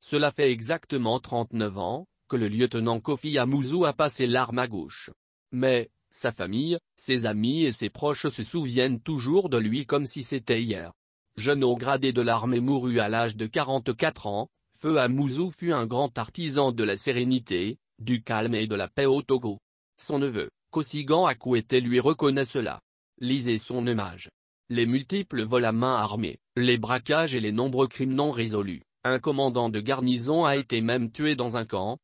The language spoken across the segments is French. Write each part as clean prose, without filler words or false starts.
Cela fait exactement 39 ans, que le lieutenant Kofi Amouzou a passé l'arme à gauche. Mais, sa famille, ses amis et ses proches se souviennent toujours de lui comme si c'était hier. Jeune haut gradé de l'armée mourut à l'âge de 44 ans, Feu Amouzou fut un grand artisan de la sérénité, du calme et de la paix au Togo. Son neveu, Kosigan Akouete lui reconnaît cela. Lisez son hommage. Les multiples vols à main armée, les braquages et les nombreux crimes non résolus. Un commandant de garnison a été même tué dans un camp,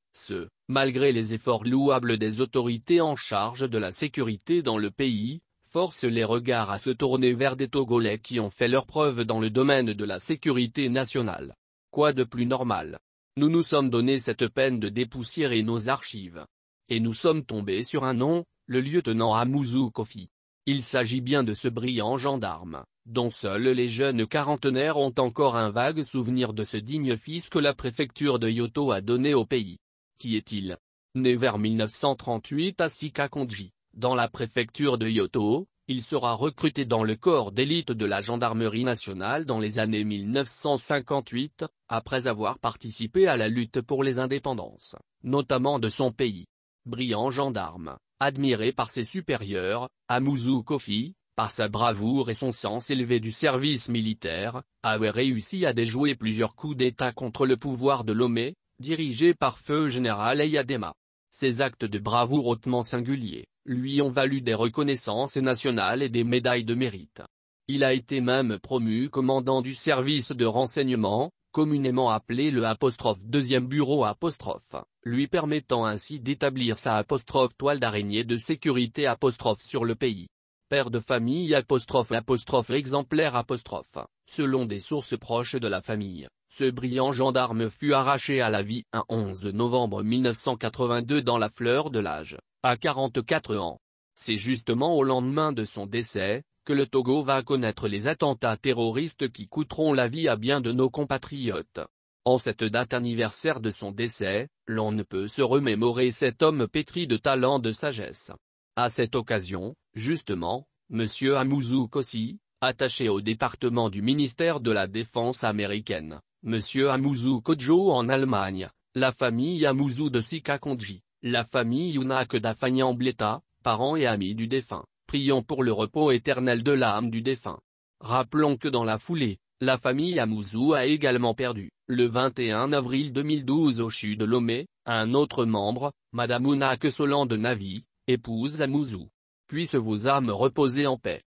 malgré les efforts louables des autorités en charge de la sécurité dans le pays, force les regards à se tourner vers des Togolais qui ont fait leurs preuves dans le domaine de la sécurité nationale. Quoi de plus normal? Nous nous sommes donné cette peine de dépoussiérer nos archives. Et nous sommes tombés sur un nom, le lieutenant Amouzou Kofi. Il s'agit bien de ce brillant gendarme, dont seuls les jeunes quarantenaires ont encore un vague souvenir de ce digne fils que la préfecture de Yoto a donné au pays. Qui est-il? Né vers 1938 à Sikakondji, dans la préfecture de Yoto, il sera recruté dans le corps d'élite de la gendarmerie nationale dans les années 1958, après avoir participé à la lutte pour les indépendances, notamment de son pays. Brillant gendarme, admiré par ses supérieurs, Amouzou Kofi, par sa bravoure et son sens élevé du service militaire, avait réussi à déjouer plusieurs coups d'État contre le pouvoir de Lomé, dirigé par Feu Général Eyadema. Ses actes de bravoure hautement singuliers lui ont valu des reconnaissances nationales et des médailles de mérite. Il a été même promu commandant du service de renseignement, communément appelé le deuxième bureau lui permettant ainsi d'établir sa toile d'araignée de sécurité sur le pays. Père de famille exemplaire selon des sources proches de la famille, ce brillant gendarme fut arraché à la vie un 11 novembre 1982 dans la fleur de l'âge, à 44 ans. C'est justement au lendemain de son décès, que le Togo va connaître les attentats terroristes qui coûteront la vie à bien de nos compatriotes. En cette date anniversaire de son décès, l'on ne peut se remémorer cet homme pétri de talent de sagesse. À cette occasion, justement, M. Amouzou Kofi, attaché au département du ministère de la Défense américaine, M. Amouzou Kodjo en Allemagne, la famille Amouzou de Sikakondji, la famille Yunak d'Afagnan-Bleta, parents et amis du défunt, prions pour le repos éternel de l'âme du défunt. Rappelons que dans la foulée, la famille Amouzou a également perdu, le 21 avril 2012 au CHU de Lomé, un autre membre, Madame Ounak Solan de Navi, épouse Amouzou. Puissent vos âmes reposer en paix.